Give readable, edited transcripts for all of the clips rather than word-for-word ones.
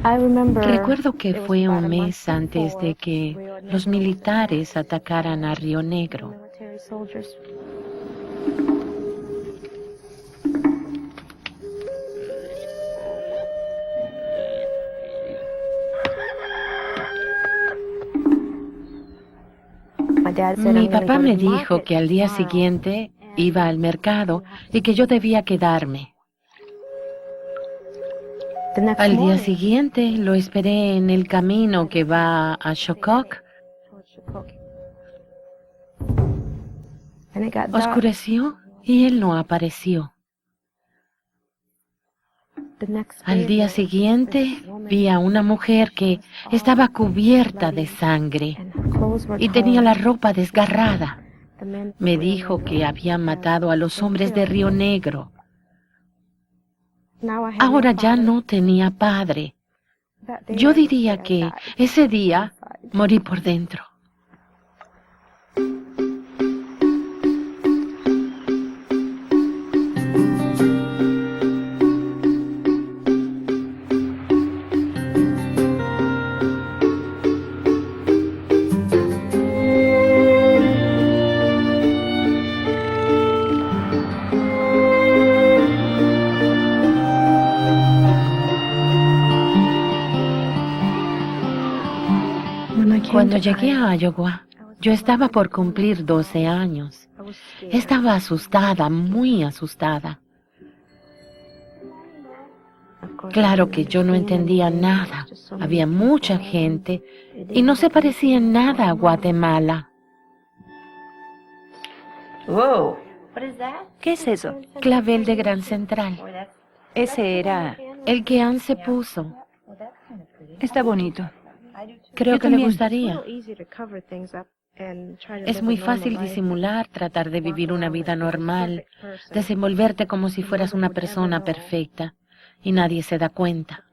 Recuerdo que fue un mes antes de que los militares atacaran a Río Negro. Mi papá me dijo que al día siguiente iba al mercado y que yo debía quedarme. Al día siguiente lo esperé en el camino que va a Chocó. Oscureció y él no apareció. Al día siguiente vi a una mujer que estaba cubierta de sangre y tenía la ropa desgarrada. Me dijo que habían matado a los hombres de Río Negro. Ahora ya no tenía padre. Yo diría que ese día morí por dentro. Cuando llegué a Iowa, yo estaba por cumplir 12 años. Estaba asustada, muy asustada. Claro que yo no entendía nada. Había mucha gente y no se parecía en nada a Guatemala. Wow. ¿Qué es eso? Clavel de Gran Central, Ese era... el que Ann se puso. Está bonito. Creo Yo que le también. gustaría. Es muy fácil disimular, tratar de vivir una vida normal, desenvolverte como si fueras una persona perfecta, y nadie se da cuenta.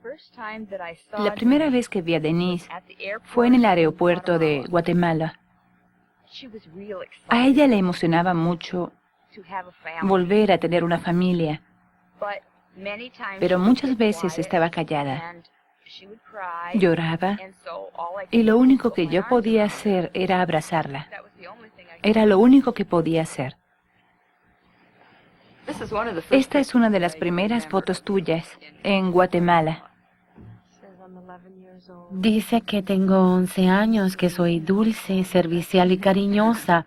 La primera vez que vi a Denise fue en el aeropuerto de Guatemala. A ella le emocionaba mucho volver a tener una familia, pero muchas veces estaba callada. Lloraba y lo único que yo podía hacer era abrazarla. Era lo único que podía hacer. Esta es una de las primeras fotos tuyas en Guatemala. Dice que tengo 11 años, que soy dulce, servicial y cariñosa,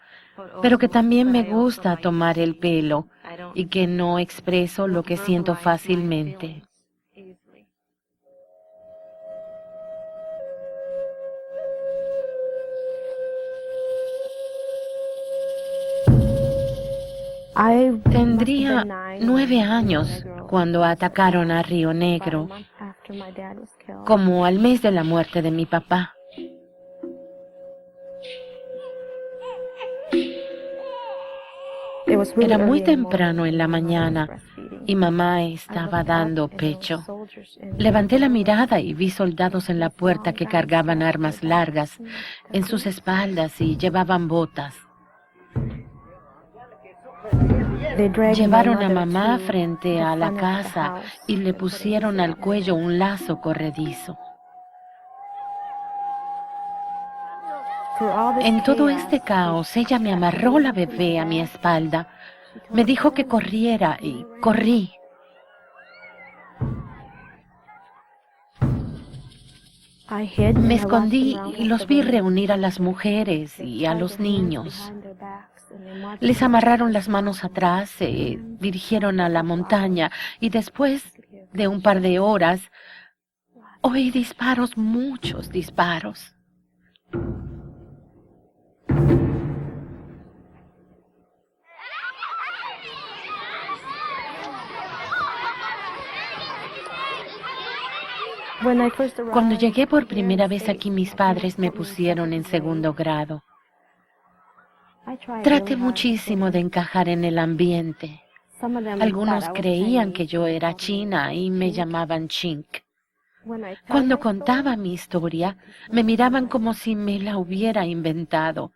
pero que también me gusta tomar el pelo y que no expreso lo que siento fácilmente. Tendría 9 años cuando atacaron a Río Negro, como al mes de la muerte de mi papá. Era muy temprano en la mañana y mamá estaba dando pecho. Levanté la mirada y vi soldados en la puerta que cargaban armas largas en sus espaldas y llevaban botas. Llevaron a mamá frente a la casa y le pusieron al cuello un lazo corredizo. En todo este caos, ella me amarró la bebé a mi espalda. Me dijo que corriera y corrí. Me escondí y los vi reunir a las mujeres y a los niños. Les amarraron las manos atrás, se dirigieron a la montaña y después de un par de horas oí disparos, muchos disparos. Cuando llegué por primera vez aquí, mis padres me pusieron en segundo grado. Traté muchísimo de encajar en el ambiente. Algunos creían que yo era china y me llamaban Chink. Cuando contaba mi historia, me miraban como si me la hubiera inventado.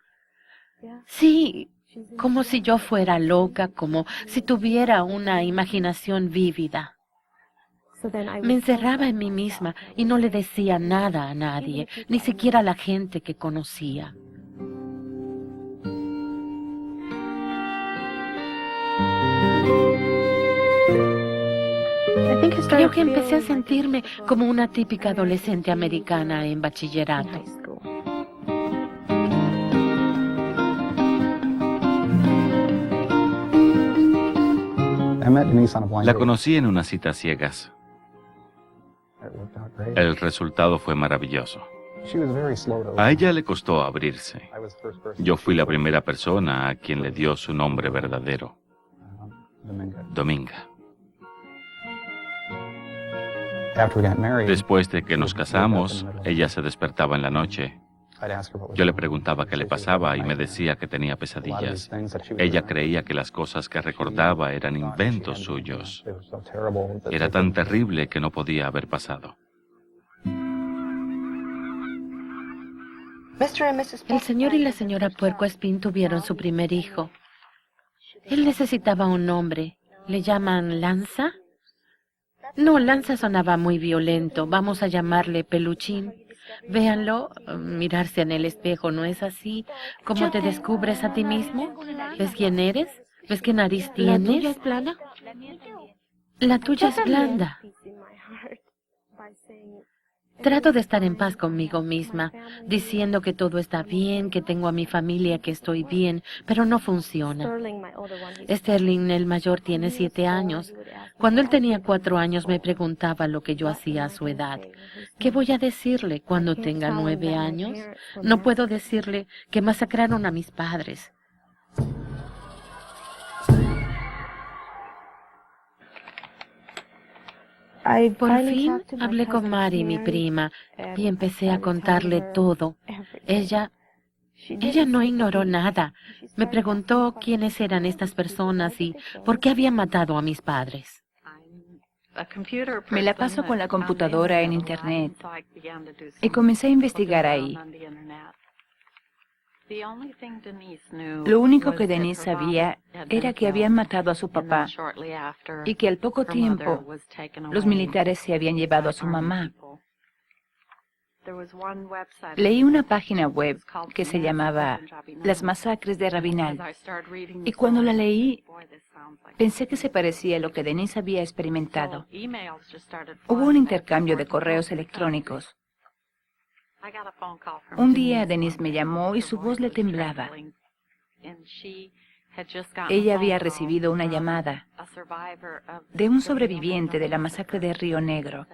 Sí, como si yo fuera loca, como si tuviera una imaginación vívida. Me encerraba en mí misma y no le decía nada a nadie, ni siquiera a la gente que conocía. Creo que empecé a sentirme como una típica adolescente americana en bachillerato. La conocí en una cita a ciegas. El resultado fue maravilloso. A ella le costó abrirse. Yo fui la primera persona a quien le dio su nombre verdadero, Dominga. Después de que nos casamos, ella se despertaba en la noche. Yo le preguntaba qué le pasaba y me decía que tenía pesadillas. Ella creía que las cosas que recordaba eran inventos suyos. Era tan terrible que no podía haber pasado. El señor y la señora Puerco Espín tuvieron su primer hijo. Él necesitaba un nombre. ¿Le llaman Lanza? No, Lanza sonaba muy violento. Vamos a llamarle Peluchín. Véanlo, mirarse en el espejo, ¿no es así? ¿Cómo te descubres a ti mismo? ¿Ves quién eres? ¿Ves qué nariz tienes? ¿La tuya es plana? La tuya es blanda. Trato de estar en paz conmigo misma, diciendo que todo está bien, que tengo a mi familia, que estoy bien, pero no funciona. Sterling, el mayor, tiene 7 años. Cuando él tenía 4 años me preguntaba lo que yo hacía a su edad. ¿Qué voy a decirle cuando tenga 9 años? No puedo decirle que masacraron a mis padres. Por fin hablé con Mary, mi prima, y empecé a contarle todo. Ella no ignoró nada. Me preguntó quiénes eran estas personas y por qué habían matado a mis padres. Me la paso con la computadora en Internet y comencé a investigar ahí. Lo único que Denise sabía era que habían matado a su papá y que al poco tiempo los militares se habían llevado a su mamá. Leí una página web que se llamaba Las Masacres de Rabinal y cuando la leí pensé que se parecía a lo que Denise había experimentado. Hubo un intercambio de correos electrónicos. Un día Denise me llamó y su voz le temblaba. Ella había recibido una llamada de un sobreviviente de la masacre de Río Negro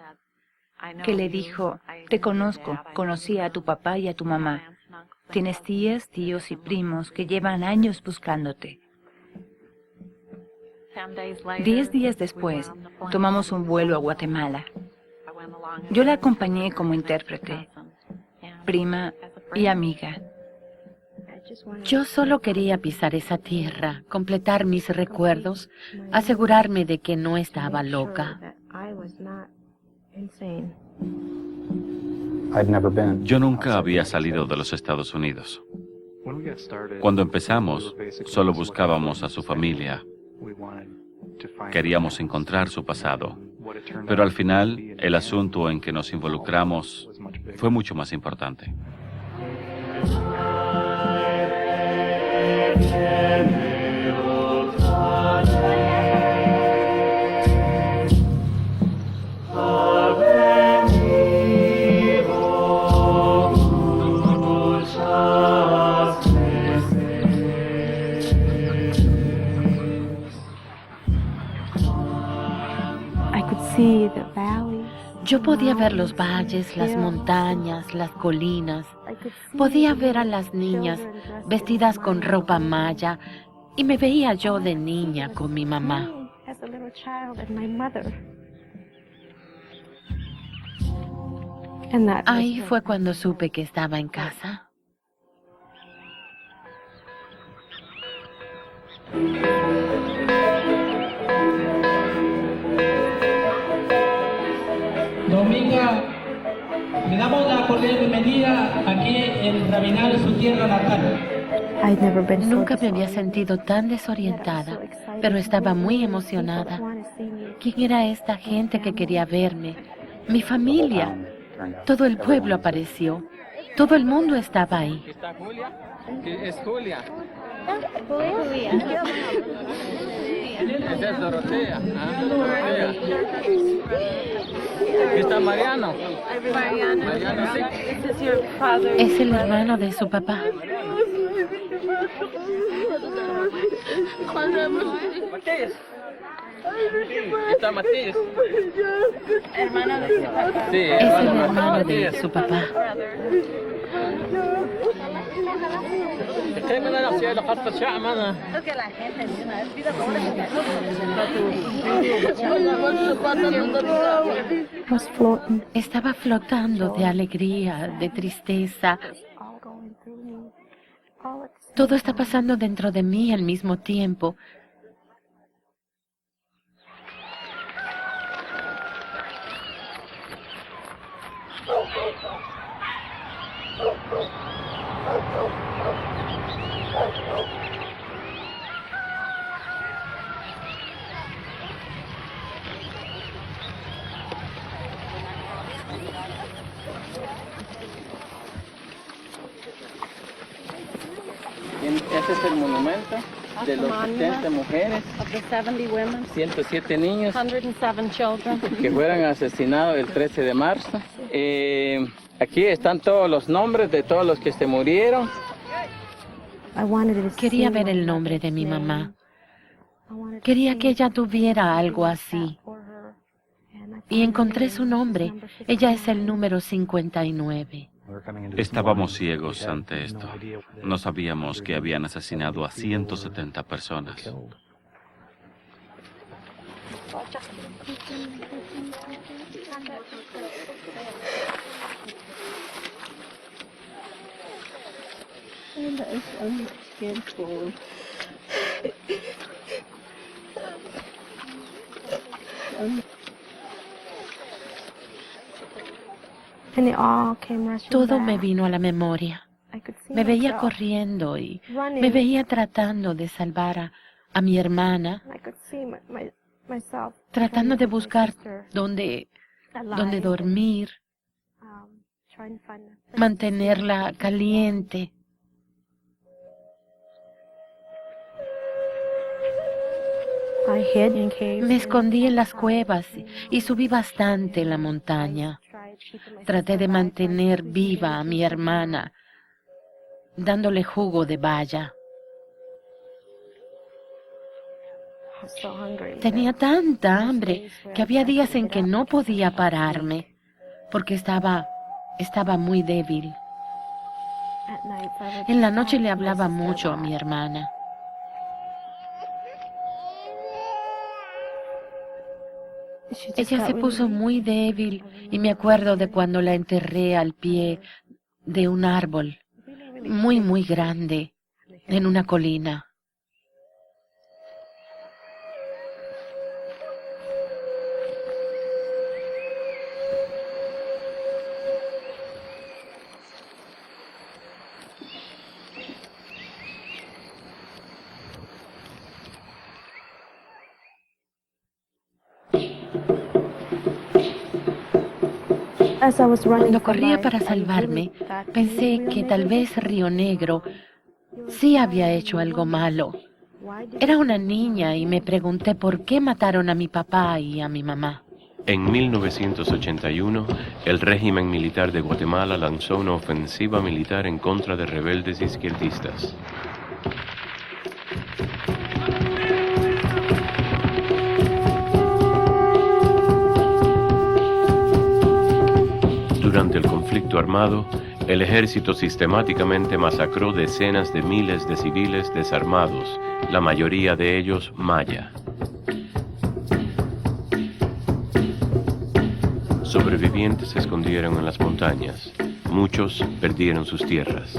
que le dijo: te conozco, conocí a tu papá y a tu mamá. Tienes tías, tíos y primos que llevan años buscándote. 10 días después, tomamos un vuelo a Guatemala. Yo la acompañé como intérprete, prima y amiga. Yo solo quería pisar esa tierra, completar mis recuerdos, asegurarme de que no estaba loca. Yo nunca había salido de los Estados Unidos. Cuando empezamos, solo buscábamos a su familia. Queríamos encontrar su pasado. Pero al final, el asunto en que nos involucramos fue mucho más importante. Yo podía ver los valles, las montañas, las colinas. Podía ver a las niñas vestidas con ropa maya y me veía yo de niña con mi mamá. Ahí fue cuando supe que estaba en casa. Dominga, le damos la cordial bienvenida aquí en Rabinal, su tierra natal. Nunca me había sentido tan desorientada, pero estaba muy emocionada. ¿Quién era esta gente que quería verme? Mi familia. Todo el pueblo apareció. Todo el mundo estaba ahí. ¿Está Julia? Es Julia. Esa es Dorotea. Dorotea. Aquí está Mariano. Mariano, sí. Es el hermano de su papá. Matías. Aquí está Matías. Hermano de su papá. Sí, Es el hermano de su papá. Que la gente de una vez pida Estaba flotando de alegría, de tristeza. Todo está pasando dentro de mí al mismo tiempo. Este es el monumento de los 70 mujeres, 107 niños que fueron asesinados el 13 de marzo. Aquí están todos los nombres de todos los que se murieron. Quería ver el nombre de mi mamá. Quería que ella tuviera algo así. Y encontré su nombre. Ella es el número 59. Estábamos ciegos ante esto. No sabíamos que habían asesinado a 170 personas. Todo me vino a la memoria. Me veía corriendo y me veía tratando de salvar a mi hermana, tratando de buscar dónde dormir, mantenerla caliente. Me escondí en las cuevas y subí bastante en la montaña. Traté de mantener viva a mi hermana, dándole jugo de baya. Tenía tanta hambre que había días en que no podía pararme, porque estaba muy débil. En la noche le hablaba mucho a mi hermana. Ella se puso muy débil y me acuerdo de cuando la enterré al pie de un árbol muy, muy grande en una colina. Cuando corría para salvarme, pensé que tal vez Río Negro sí había hecho algo malo. Era una niña y me pregunté por qué mataron a mi papá y a mi mamá. En 1981, el régimen militar de Guatemala lanzó una ofensiva militar en contra de rebeldes izquierdistas. Durante el conflicto armado, el ejército sistemáticamente masacró decenas de miles de civiles desarmados, la mayoría de ellos maya. Sobrevivientes se escondieron en las montañas. Muchos perdieron sus tierras.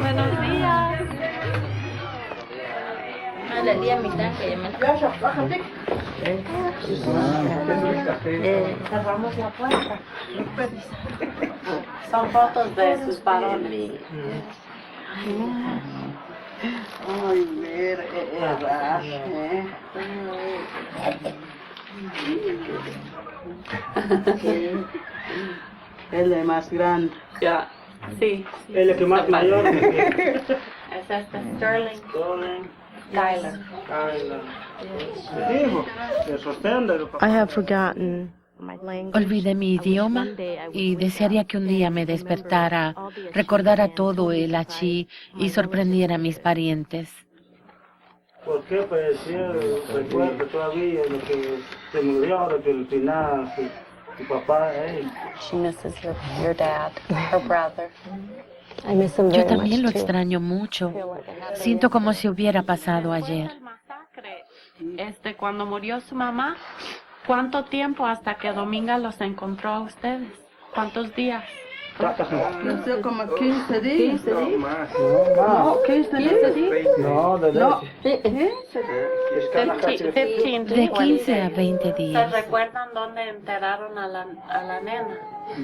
Buenos días. Le di a mitad que ya me cerramos la puerta. Son fotos de sus varones. Ay, mira, él es más grande. Ya, sí. Él es que más mayor. Es este Sterling Tyler. I have forgotten my language. Olvidé mi idioma y desearía que un día me despertara, recordara todo el achí y sorprendiera a mis parientes. ¿Por qué? Pues sí, recuerdo todavía lo que se murió, lo que al final su papá, She misses your dad, her brother. I miss him Yo very también lo much too. extraño mucho. Siento como si hubiera pasado ayer. Cuando murió su mamá, ¿cuánto tiempo hasta que Dominga los encontró a ustedes? ¿Cuántos días? no sé, como 15 días. 15 días. No, 15 días. No, No. 15 De 15 a 20 ¿Se días. recuerdan dónde enterraron a la nena?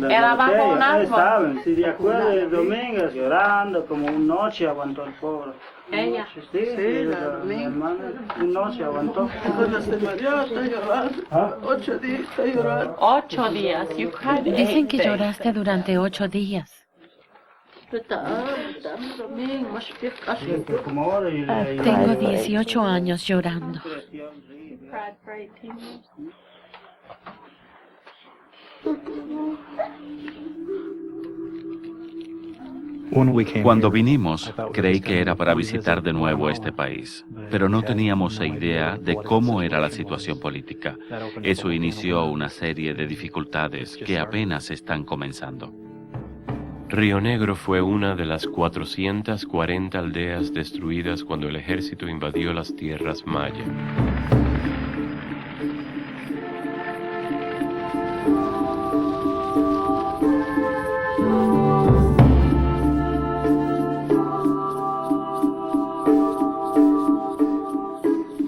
Era bajo un árbol. Saben, si de acuerdo el domingo llorando, como una noche aguantó el pobre. Ella. Sí, mi hermana, una noche aguantó. Cuando se murió, está llorando. 8 días está llorando. 8 días. You cried Dicen que 8 days. lloraste durante 8 días. Como ahora Tengo 18 años llorando. You cried for 18 years. Cuando vinimos, creí que era para visitar de nuevo este país, pero no teníamos idea de cómo era la situación política. Eso inició una serie de dificultades que apenas están comenzando. Río Negro fue una de las 440 aldeas destruidas cuando el ejército invadió las tierras maya.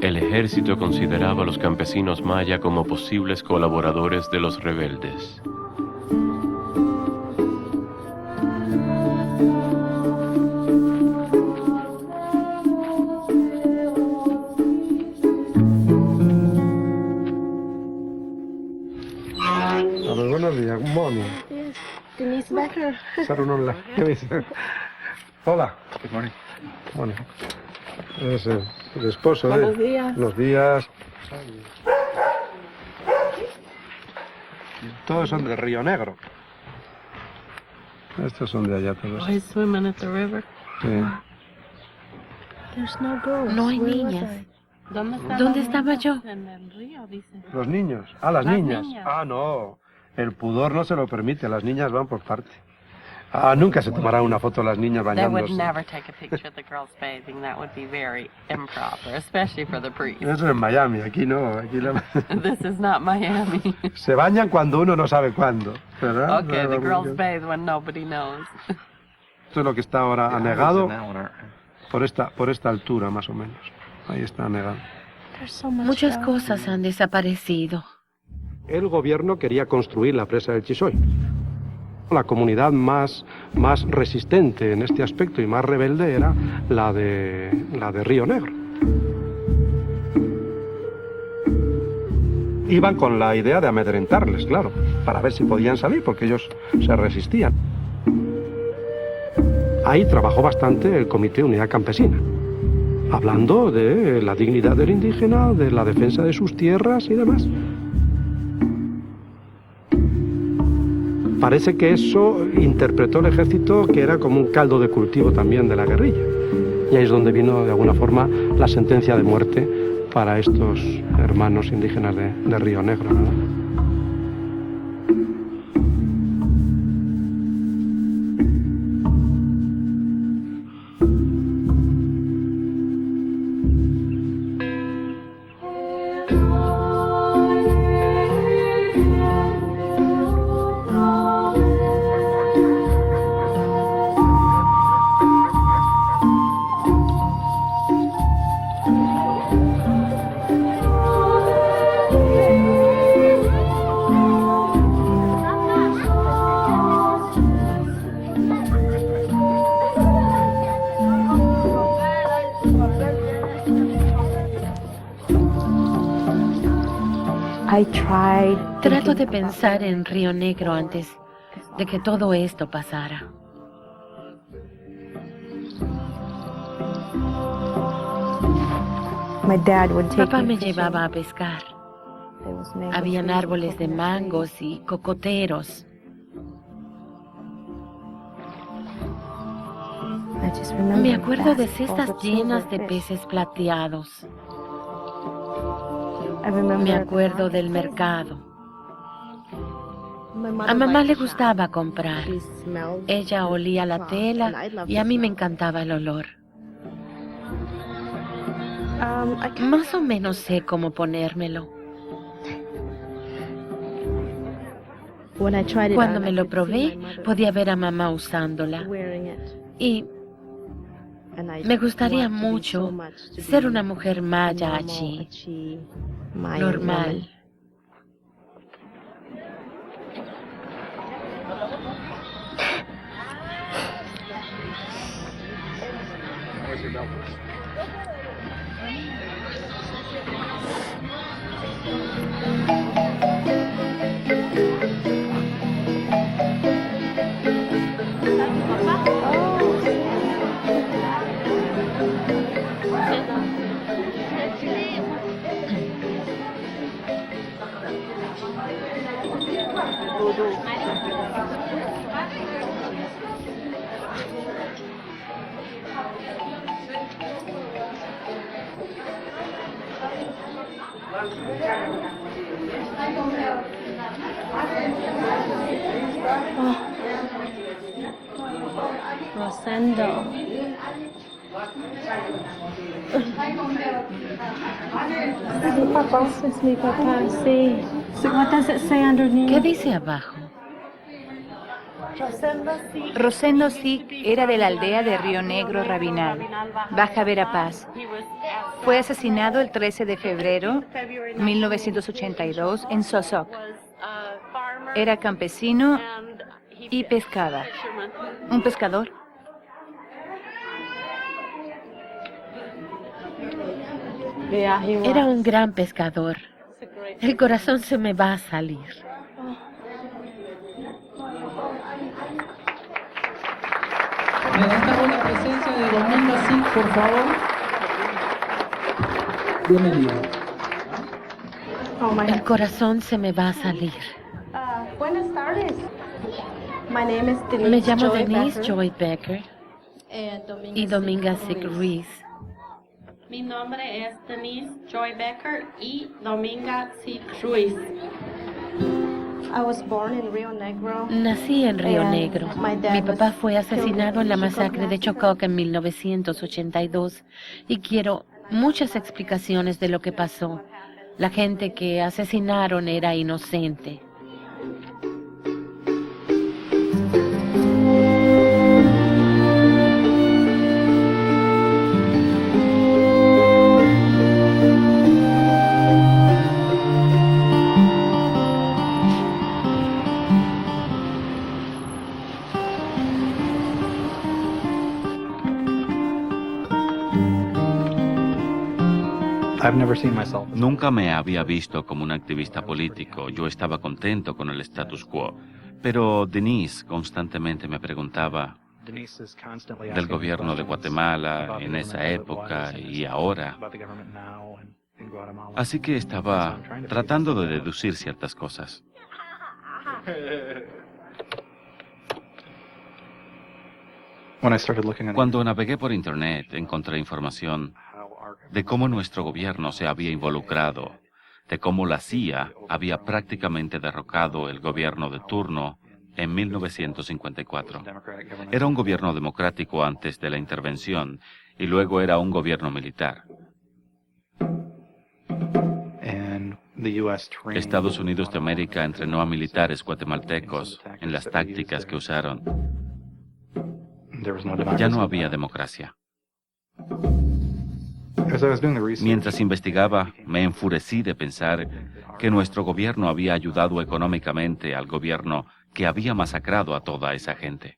El ejército consideraba a los campesinos maya como posibles colaboradores de los rebeldes. Buenos días, good morning. Denise Becker. Saludos. ¿Qué dice? Hola. Good morning. Bueno, es el esposo de... Buenos días. Buenos días. Todos son del Río Negro. Estos son de allá todos. Boys swimming at the river. Sí. There's no girls. No hay Where was niñas. I? ¿Dónde estaba yo? En el río, dice. Los niños. Ah, las Las niñas. niñas. Ah, no. El pudor no se lo permite. Las niñas van por parte. Ah, nunca se tomarán una foto las niñas They would bañándose. never take a picture of the girls bathing. That would be very improper, especially for the priest. Eso es en Miami. Aquí no. Aquí This is not Miami. se bañan cuando uno no sabe cuándo. ¿Verdad? Okay, the girls bathe when nobody knows. Esto es lo que está ahora anegado por esta altura, más o menos. Ahí está anegado. There's so much Muchas down cosas here. han desaparecido. El gobierno quería construir la presa del Chisoy. La comunidad más resistente en este aspecto y más rebelde era la de Río Negro. Iban con la idea de amedrentarles, claro, para ver si podían salir, porque ellos se resistían. Ahí trabajó bastante el Comité de Unidad Campesina, hablando de la dignidad del indígena, de la defensa de sus tierras y demás. Parece que eso interpretó el ejército que era como un caldo de cultivo también de la guerrilla. Y ahí es donde vino de alguna forma la sentencia de muerte para estos hermanos indígenas de Río Negro, ¿verdad? Trato de pensar en Río Negro antes de que todo esto pasara. Papá me llevaba a pescar. Habían árboles de mangos y cocoteros. Me acuerdo de cestas llenas de peces plateados. Me acuerdo del mercado. A mamá le gustaba comprar. Ella olía la tela y a mí me encantaba el olor. Más o menos sé cómo ponérmelo. Cuando me lo probé, podía ver a mamá usándola. Y me gustaría mucho ser una mujer maya allí, normal. Rosendo. Es mi papá, sí. What does it say underneath? ¿Qué dice abajo? Rosendo Sikh era de la aldea de Río Negro, Rabinal, Baja Verapaz. Fue asesinado el 13 de febrero de 1982 en Sosok. Era campesino y pescaba. ¿Un pescador? Era un gran pescador. El corazón se me va a salir. Levantamos la presencia de Domingo Sikh, por favor. Bienvenido. El corazón se me va a salir. Buenas tardes. Me llamo Denise Joy Becker y Dominga Sikh Ruiz. Mi nombre es Denise Joy Becker y Dominga Sikh Ruiz. Nací en Río Negro. Mi papá fue asesinado en la masacre de Chocó en 1982 y quiero muchas explicaciones de lo que pasó. La gente que asesinaron era inocente. Nunca me había visto como un activista político. Yo estaba contento con el status quo. Pero Denise constantemente me preguntaba del gobierno de Guatemala en esa época y ahora. Así que estaba tratando de deducir ciertas cosas. Cuando navegué por Internet, encontré información de cómo nuestro gobierno se había involucrado, de cómo la CIA había prácticamente derrocado el gobierno de turno en 1954. Era un gobierno democrático antes de la intervención y luego era un gobierno militar. Estados Unidos de América entrenó a militares guatemaltecos en las tácticas que usaron. Ya no había democracia. Mientras investigaba, me enfurecí de pensar que nuestro gobierno había ayudado económicamente al gobierno que había masacrado a toda esa gente.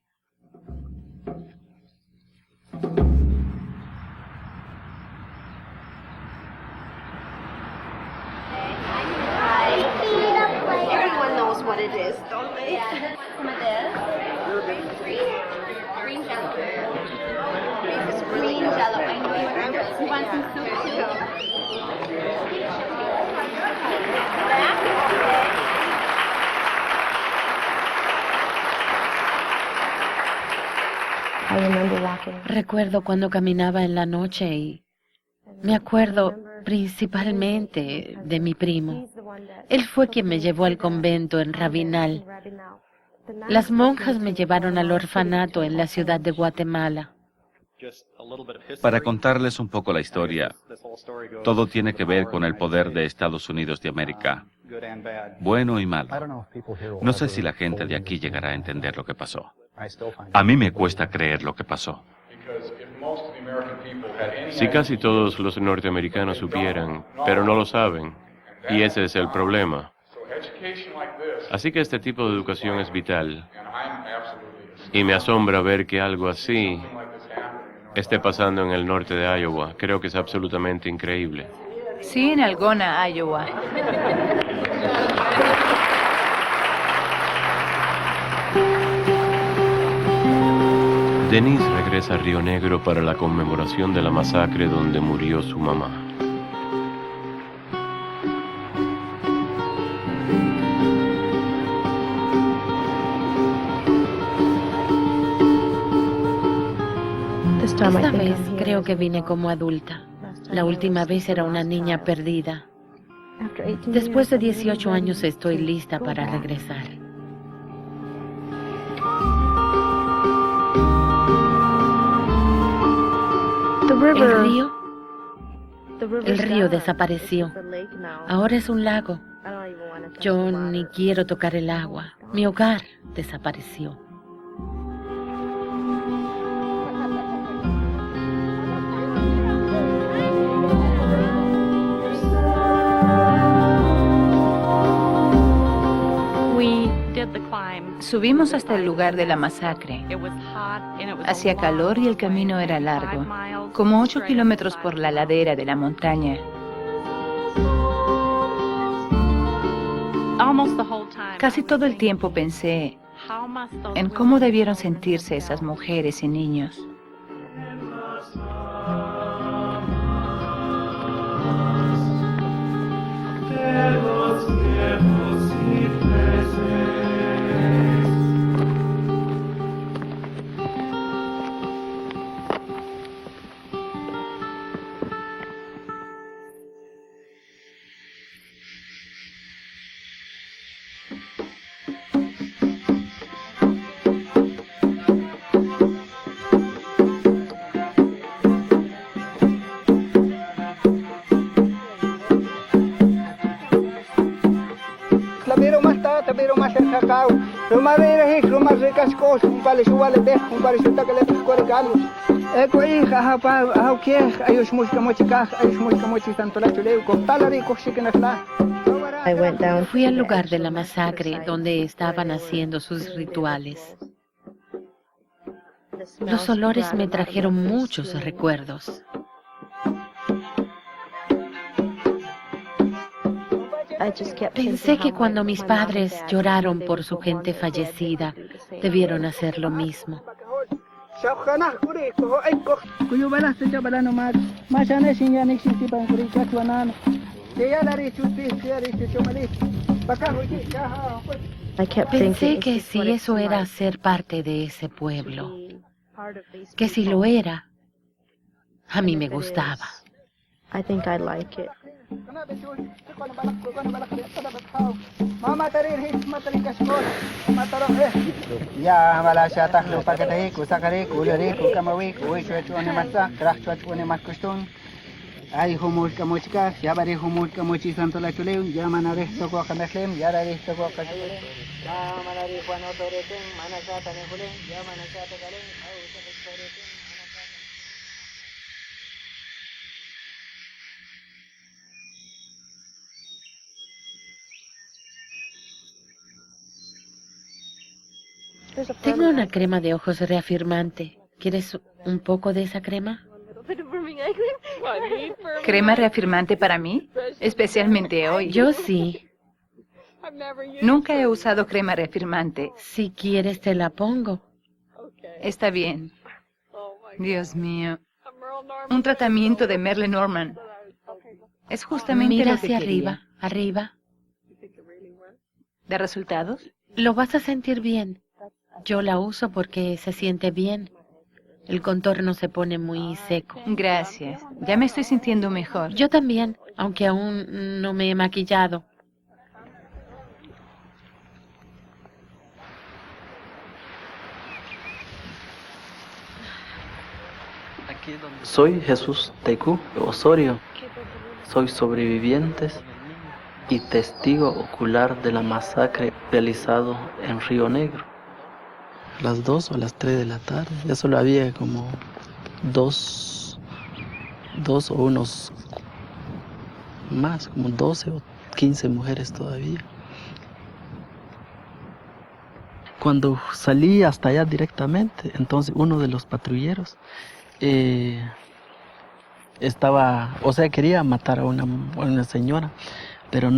Recuerdo cuando caminaba en la noche y me acuerdo principalmente de mi primo. Él fue quien me llevó al convento en Rabinal. Las monjas me llevaron al orfanato en la ciudad de Guatemala. Para contarles un poco la historia, todo tiene que ver con el poder de Estados Unidos de América, bueno y malo. No sé si la gente de aquí llegará a entender lo que pasó. A mí me cuesta creer lo que pasó. Si casi todos los norteamericanos supieran, pero no lo saben, y ese es el problema. Así que este tipo de educación es vital. Y me asombra ver que algo así esté pasando en el norte de Iowa. Creo que es absolutamente increíble. Sí, en Algona, Iowa. Denise regresa a Río Negro para la conmemoración de la masacre donde murió su mamá. Esta vez creo que vine como adulta. La última vez era una niña perdida. Después de 18 años estoy lista para regresar. El río desapareció. Ahora es un lago. Yo ni quiero tocar el agua. Mi hogar desapareció. Subimos hasta el lugar de la masacre. Hacía calor y el camino era largo, como 8 kilómetros por la ladera de la montaña. Casi todo el tiempo pensé en cómo debieron sentirse esas mujeres y niños. Fui al lugar de la masacre donde estaban haciendo sus rituales. Los olores me trajeron muchos recuerdos. Pensé que cuando mis padres lloraron por su gente fallecida, debieron hacer lo mismo. Pensé que si eso era ser parte de ese pueblo, que si lo era, a mí me gustaba. Ya malasya takhlu pakatahi kusakari kulari kukamawi kuishwa chone matsa krachwa chone matkustun ay humul kamuchka yabari humul kamuchi santola chuleu yamanare sokwa kanaslem yarare sokwa kanaslem yamanare kwano toreten manasa tanehule yamanasa tagalen au toreten. Tengo una crema de ojos reafirmante. ¿Quieres un poco de esa crema? ¿Crema reafirmante para mí? Especialmente hoy. Yo sí. Nunca he usado crema reafirmante. Si quieres te la pongo. Está bien. Dios mío. Un tratamiento de Merle Norman. Es justamente Mira lo que hacia quería. arriba. ¿De resultados? Lo vas a sentir bien. Yo la uso porque se siente bien. El contorno se pone muy seco. Gracias. Ya me estoy sintiendo mejor. Yo también, aunque aún no me he maquillado. Soy Jesús Tecú Osorio. Soy sobreviviente y testigo ocular de la masacre realizado en Río Negro. A las 2 o las 3 de la tarde, ya solo había como dos o unos más, como 12 o 15 mujeres todavía. Cuando salí hasta allá directamente, entonces uno de los patrulleros quería matar a una señora, pero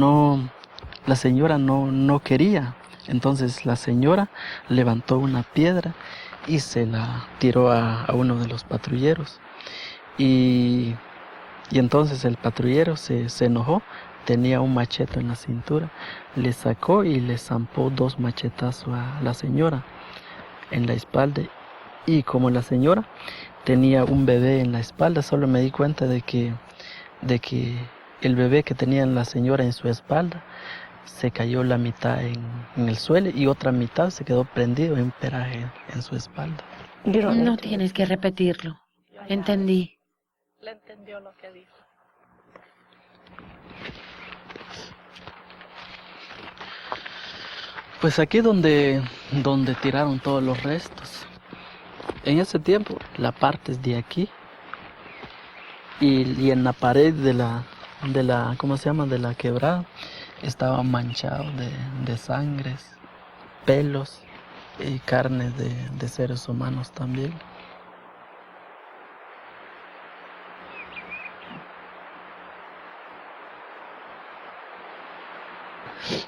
la señora no quería. Entonces la señora levantó una piedra y se la tiró a uno de los patrulleros. Y entonces el patrullero se enojó, tenía un machete en la cintura, le sacó y le zampó 2 machetazos a la señora en la espalda. Y como la señora tenía un bebé en la espalda, solo me di cuenta de que el bebé que tenía la señora en su espalda se cayó la mitad en el suelo y otra mitad se quedó prendido en peraje en su espalda. No tienes que repetirlo. Entendí. Le entendió lo que dijo. Pues aquí donde tiraron todos los restos. En ese tiempo la parte es de aquí y en la pared de la ¿cómo se llama? De la quebrada estaba manchado de sangres, pelos y carnes de seres humanos también.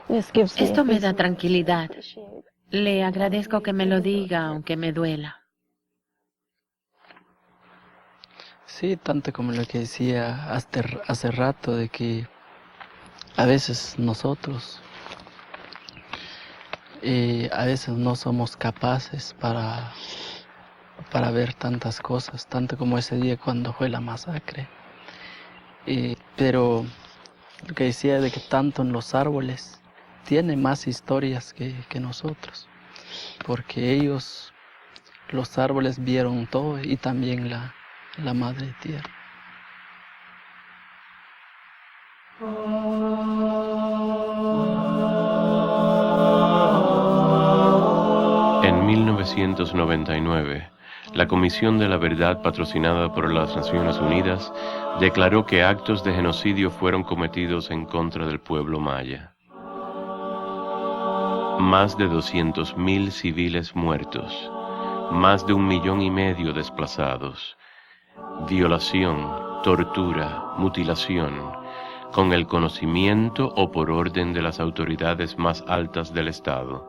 Esto me da tranquilidad. Le agradezco que me lo diga, aunque me duela. Sí, tanto como lo que decía hace rato, de que a veces nosotros, a veces no somos capaces para ver tantas cosas, tanto como ese día cuando fue la masacre. Pero lo que decía de que tanto en los árboles tiene más historias que nosotros, porque ellos, los árboles vieron todo y también la madre tierra. En 1999, la Comisión de la Verdad, patrocinada por las Naciones Unidas, declaró que actos de genocidio fueron cometidos en contra del pueblo maya. Más de 200.000 civiles muertos, más de 1,5 millones desplazados, violación, tortura, mutilación, con el conocimiento o por orden de las autoridades más altas del Estado.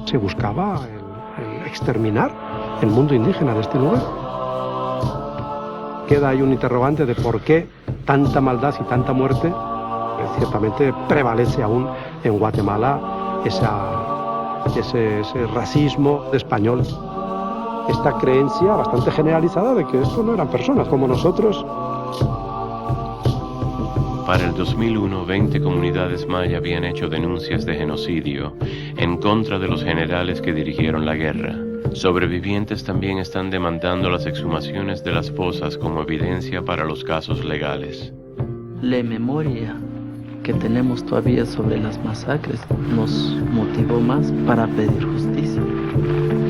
Se buscaba el exterminar el mundo indígena de este lugar. Queda ahí un interrogante de por qué tanta maldad y tanta muerte. Ciertamente prevalece aún en Guatemala ese racismo español, esta creencia bastante generalizada de que estos no eran personas como nosotros. Para el 2001, 20 comunidades maya habían hecho denuncias de genocidio en contra de los generales que dirigieron la guerra. Sobrevivientes también están demandando las exhumaciones de las fosas como evidencia para los casos legales. La memoria que tenemos todavía sobre las masacres nos motivó más para pedir justicia.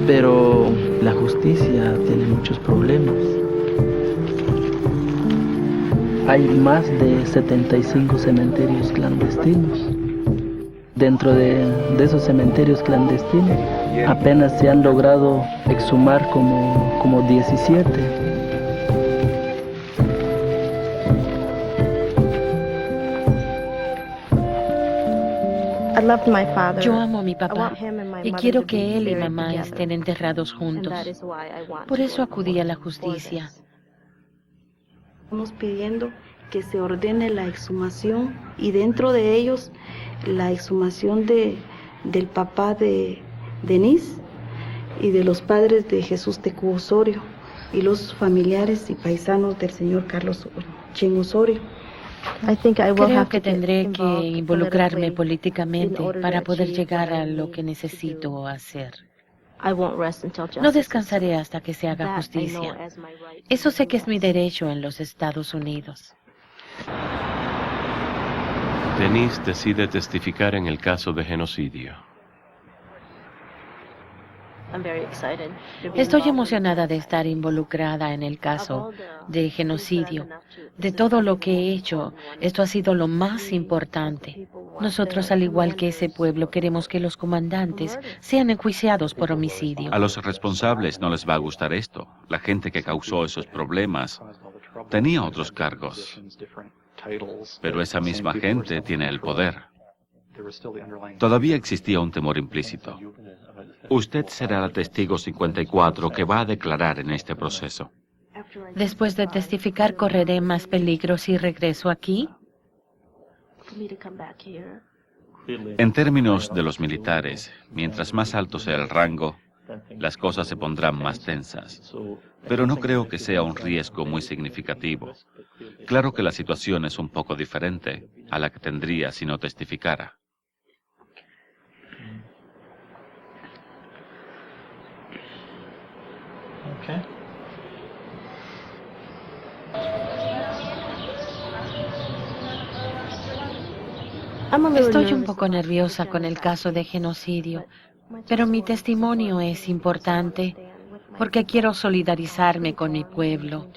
Pero la justicia tiene muchos problemas. Hay más de 75 cementerios clandestinos. Dentro de esos cementerios clandestinos apenas se han logrado exhumar como 17. Yo amo a mi papá y quiero que él y mamá estén enterrados juntos. Por eso acudí a la justicia. Estamos pidiendo que se ordene la exhumación y dentro de ellos la exhumación del papá de Denise y de los padres de Jesús Tecu Osorio y los familiares y paisanos del señor Carlos Chen Osorio. Creo que tendré que involucrarme políticamente para poder llegar a lo que necesito hacer. No descansaré hasta que se haga justicia. Eso sé que es mi derecho en los Estados Unidos. Denise decide testificar en el caso de genocidio. Estoy emocionada de estar involucrada en el caso de genocidio. De todo lo que he hecho, esto ha sido lo más importante. Nosotros, al igual que ese pueblo, queremos que los comandantes sean enjuiciados por homicidio. A los responsables no les va a gustar esto. La gente que causó esos problemas tenía otros cargos. Pero esa misma gente tiene el poder. Todavía existía un temor implícito. Usted será la testigo 54 que va a declarar en este proceso. Después de testificar, ¿correré más peligro si regreso aquí? En términos de los militares, mientras más alto sea el rango, las cosas se pondrán más tensas. Pero no creo que sea un riesgo muy significativo. Claro que la situación es un poco diferente a la que tendría si no testificara. Estoy un poco nerviosa con el caso de genocidio, pero mi testimonio es importante porque quiero solidarizarme con mi pueblo.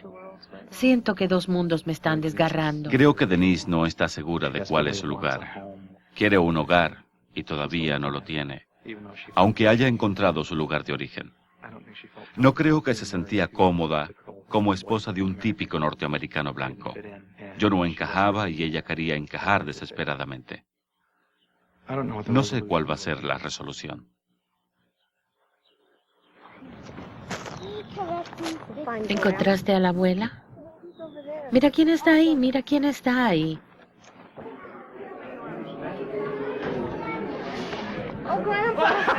Siento que dos mundos me están desgarrando. Creo que Denise no está segura de cuál es su lugar. Quiere un hogar y todavía no lo tiene, aunque haya encontrado su lugar de origen. No creo que se sentía cómoda como esposa de un típico norteamericano blanco. Yo no encajaba y ella quería encajar desesperadamente. No sé cuál va a ser la resolución. ¿Encontraste a la abuela? Mira quién está ahí, mira quién está ahí.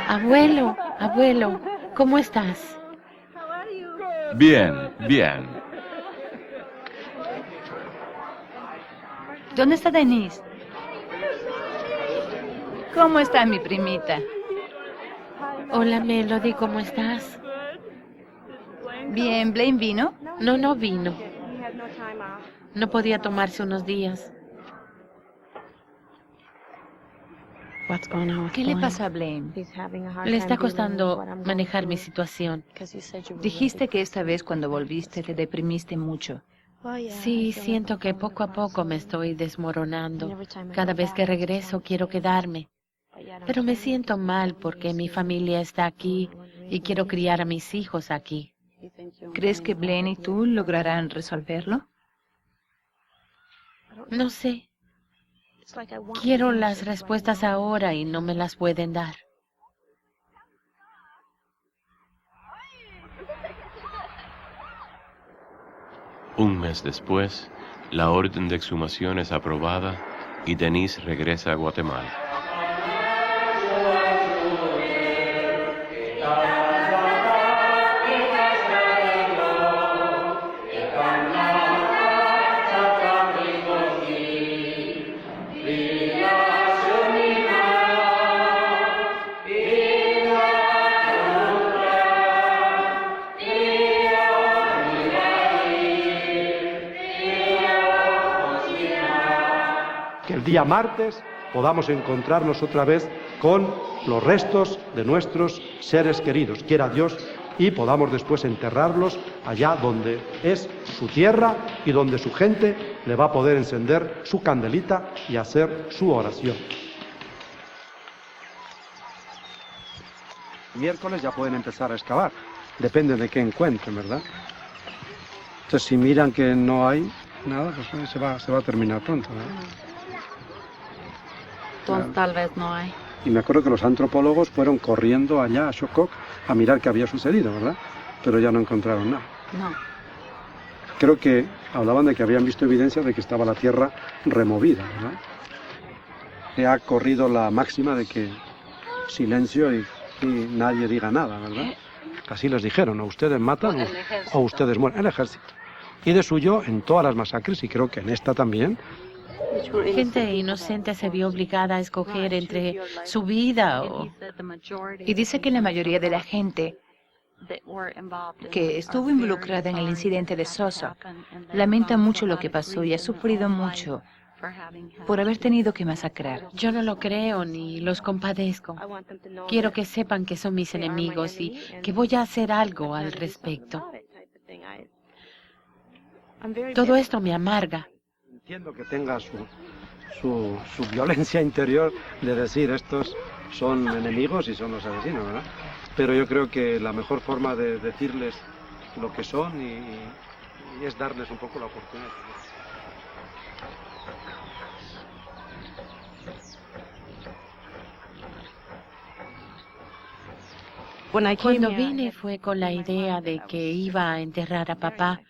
Abuelo, abuelo, ¿cómo estás? Bien, bien. ¿Dónde está Denise? ¿Cómo está mi primita? Hola, Melody, ¿cómo estás? Bien, ¿Blaine vino? No vino. No podía tomarse unos días. ¿Qué le pasa a Blaine? Le está costando manejar mi situación. Dijiste que esta vez cuando volviste te deprimiste mucho. Sí, siento que poco a poco me estoy desmoronando. Cada vez que regreso quiero quedarme. Pero me siento mal porque mi familia está aquí y quiero criar a mis hijos aquí. ¿Crees que Blaine y tú lograrán resolverlo? No sé. Quiero las respuestas ahora y no me las pueden dar. Un mes después, la orden de exhumación es aprobada y Denise regresa a Guatemala. Que el día martes podamos encontrarnos otra vez con los restos de nuestros seres queridos, quiera Dios, y podamos después enterrarlos allá donde es su tierra y donde su gente le va a poder encender su candelita y hacer su oración. Miércoles ya pueden empezar a excavar, depende de qué encuentren, ¿verdad? Entonces si miran que no hay nada, pues se va a terminar pronto, ¿verdad? entonces tal vez no hay. Y me acuerdo que los antropólogos fueron corriendo allá a Shokok a mirar qué había sucedido, ¿verdad? Pero ya no encontraron nada. No. Creo que hablaban de que habían visto evidencia de que estaba la tierra removida, ¿verdad? Se ha corrido la máxima de que silencio y nadie diga nada, ¿verdad? Así les dijeron, o ustedes matan o ustedes mueren, el ejército. Y de suyo en todas las masacres, y creo que en esta también. Gente inocente se vio obligada a escoger entre su vida o... Y dice que la mayoría de la gente que estuvo involucrada en el incidente de Soso lamenta mucho lo que pasó y ha sufrido mucho por haber tenido que masacrar. Yo no lo creo ni los compadezco. Quiero que sepan que son mis enemigos y que voy a hacer algo al respecto. Todo esto me amarga. Entiendo que tenga su violencia interior de decir estos son enemigos y son los asesinos, ¿verdad? Pero yo creo que la mejor forma de decirles lo que son y es darles un poco la oportunidad. Cuando vine fue con la idea de que iba a enterrar a papá.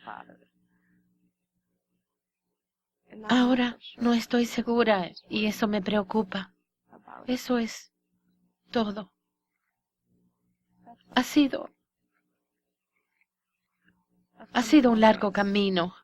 Ahora no estoy segura y eso me preocupa. Eso es todo. Ha sido un largo camino.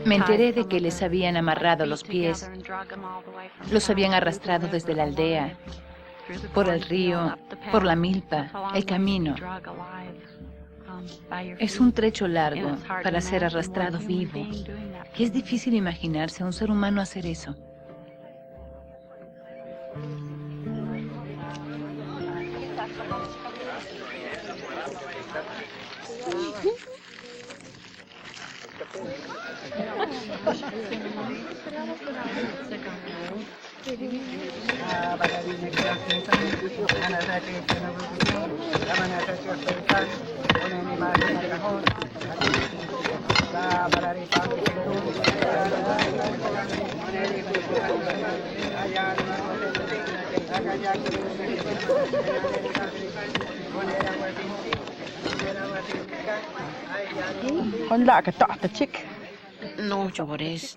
Me enteré de que les habían amarrado los pies, los habían arrastrado desde la aldea, por el río, por la milpa, el camino. Es un trecho largo para ser arrastrado vivo. Y es difícil imaginarse a un ser humano hacer eso.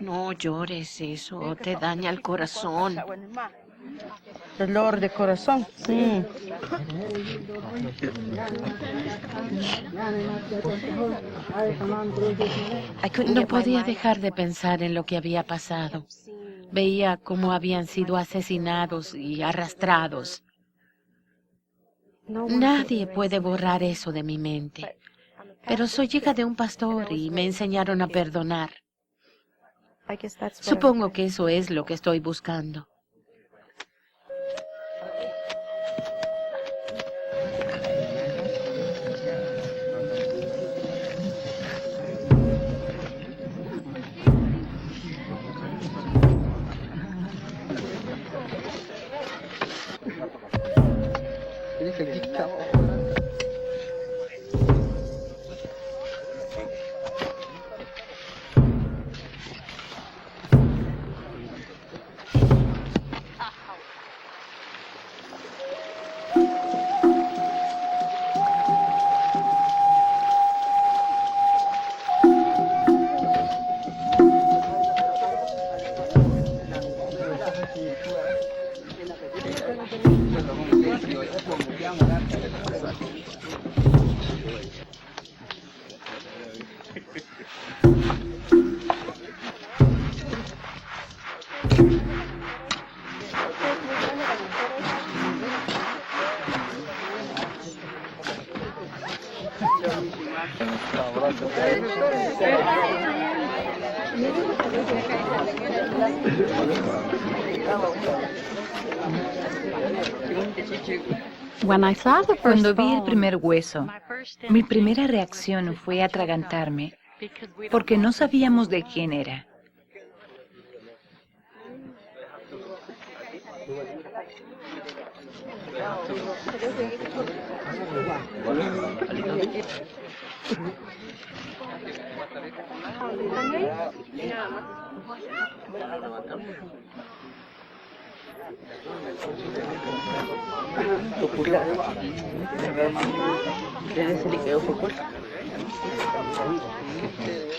No llores, eso te daña el corazón. Dolor de corazón. Sí. No podía dejar de pensar en lo que había pasado. Veía cómo habían sido asesinados y arrastrados. Nadie puede borrar eso de mi mente. Pero soy hija de un pastor y me enseñaron a perdonar. Supongo que eso es lo que estoy buscando. Cuando vi el primer hueso, mi primera reacción fue atragantarme, porque no sabíamos de quién era.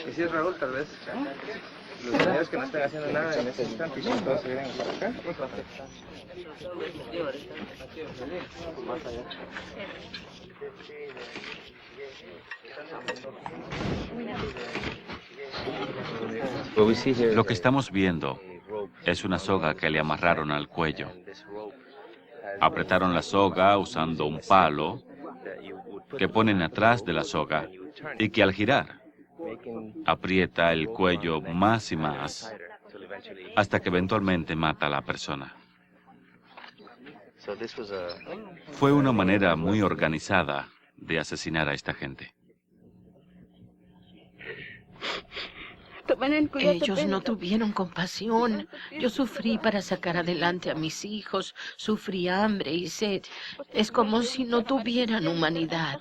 Y si es Raúl, tal vez los señores que no están haciendo nada en ese instante y todos se vienen por acá. Lo que estamos viendo es una soga que le amarraron al cuello. Apretaron la soga usando un palo que ponen atrás de la soga y que al girar aprieta el cuello más y más hasta que eventualmente mata a la persona. Fue una manera muy organizada de asesinar a esta gente. Ellos no tuvieron compasión. Yo sufrí para sacar adelante a mis hijos, sufrí hambre y sed. Es como si no tuvieran humanidad.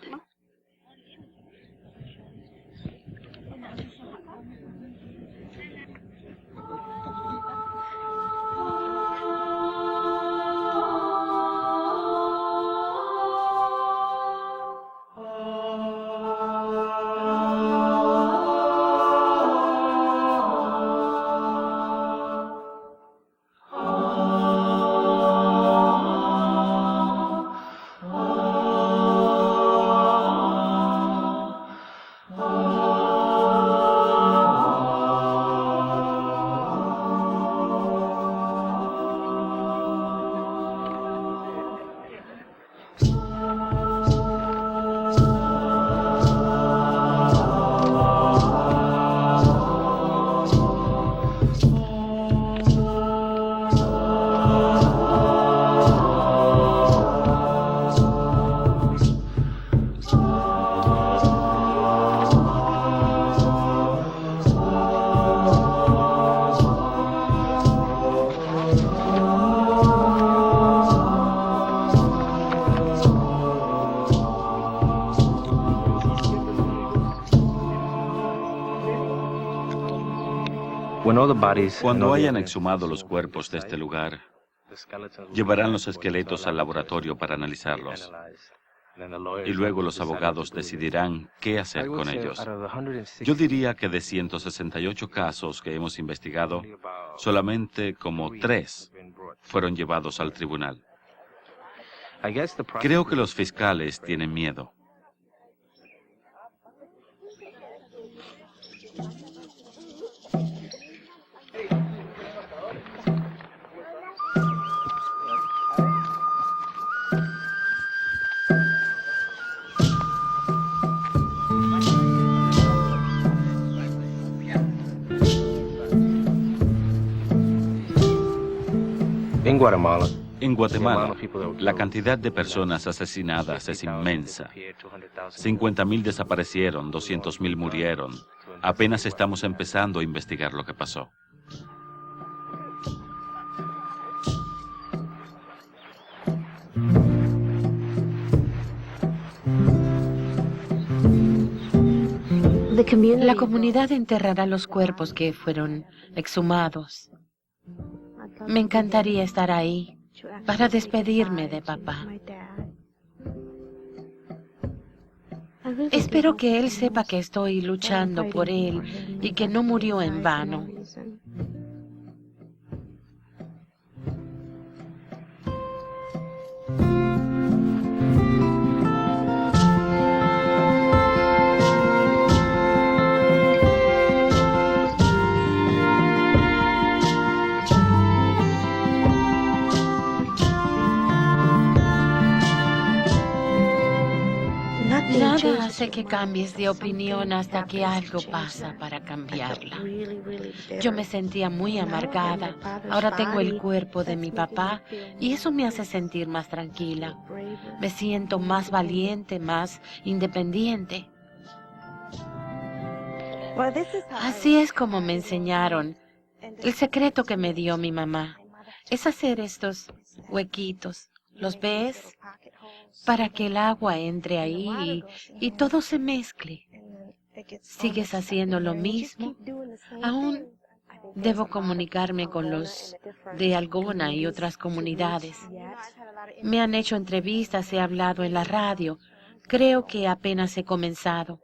Cuando hayan exhumado los cuerpos de este lugar, llevarán los esqueletos al laboratorio para analizarlos. Y luego los abogados decidirán qué hacer con ellos. Yo diría que de 168 casos que hemos investigado, solamente como 3 fueron llevados al tribunal. Creo que los fiscales tienen miedo. En Guatemala, la cantidad de personas asesinadas es inmensa. 50,000 desaparecieron, 200,000 murieron. Apenas estamos empezando a investigar lo que pasó. La comunidad enterrará los cuerpos que fueron exhumados. Me encantaría estar ahí para despedirme de papá. Espero que él sepa que estoy luchando por él y que no murió en vano. hace que cambies de opinión hasta que algo pasa para cambiarla. Yo me sentía muy amargada. Ahora tengo el cuerpo de mi papá y eso me hace sentir más tranquila. Me siento más valiente, más independiente. Así es como me enseñaron. El secreto que me dio mi mamá es hacer estos huequitos. ¿Los ves? Para que el agua entre ahí y todo se mezcle. ¿Sigues haciendo lo mismo? Aún debo comunicarme con los de Algona y otras comunidades. Me han hecho entrevistas, he hablado en la radio. Creo que apenas he comenzado.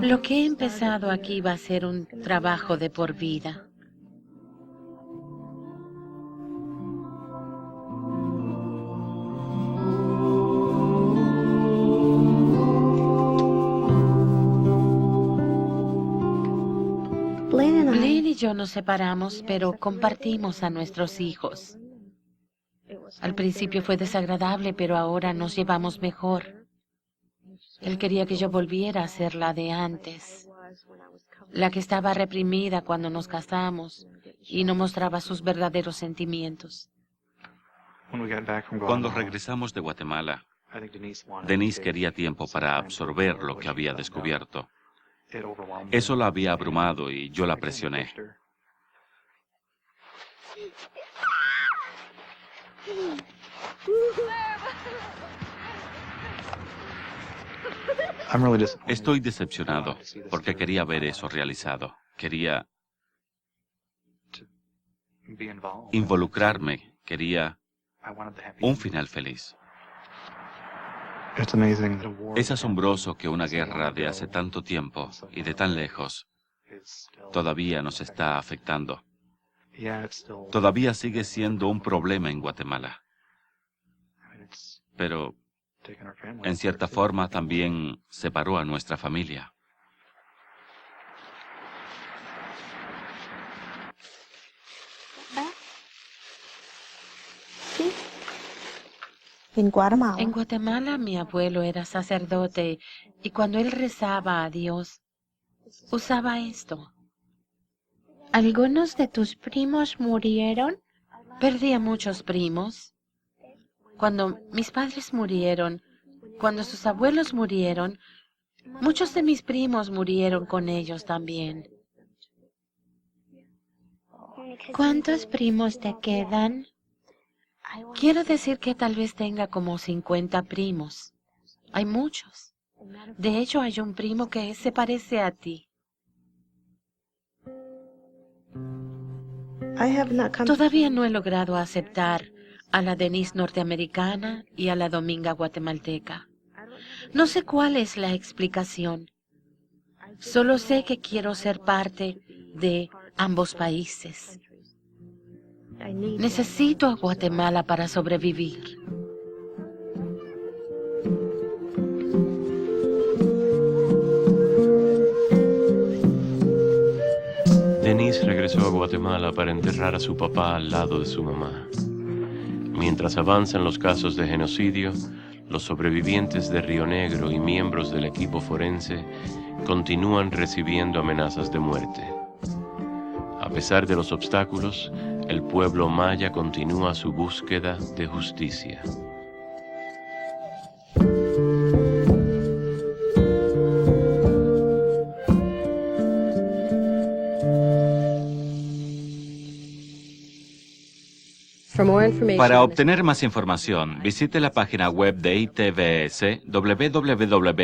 Lo que he empezado aquí va a ser un trabajo de por vida. Blaine y yo nos separamos, pero compartimos a nuestros hijos. Al principio fue desagradable, pero ahora nos llevamos mejor. Él quería que yo volviera a ser la de antes, la que estaba reprimida cuando nos casamos y no mostraba sus verdaderos sentimientos. Cuando regresamos de Guatemala, Denise quería tiempo para absorber lo que había descubierto. Eso la había abrumado y yo la presioné. Estoy decepcionado porque quería ver eso realizado. Quería involucrarme. Quería un final feliz. Es asombroso que una guerra de hace tanto tiempo y de tan lejos todavía nos está afectando. Todavía sigue siendo un problema en Guatemala. Pero en cierta forma también separó a nuestra familia. En Guatemala mi abuelo era sacerdote y cuando él rezaba a Dios, usaba esto. ¿Algunos de tus primos murieron? Perdí a muchos primos. Cuando mis padres murieron, cuando sus abuelos murieron, muchos de mis primos murieron con ellos también. ¿Cuántos primos te quedan? Quiero decir que tal vez tenga como 50 primos. Hay muchos. De hecho, hay un primo que se parece a ti. Todavía no he logrado aceptar a la Denise norteamericana y a la Dominga guatemalteca. No sé cuál es la explicación. Solo sé que quiero ser parte de ambos países. Necesito a Guatemala para sobrevivir. Denise regresó a Guatemala para enterrar a su papá al lado de su mamá. Mientras avanzan los casos de genocidio, los sobrevivientes de Río Negro y miembros del equipo forense continúan recibiendo amenazas de muerte. A pesar de los obstáculos, el pueblo maya continúa su búsqueda de justicia. Para obtener más información, visite la página web de ITVS www.pov.org.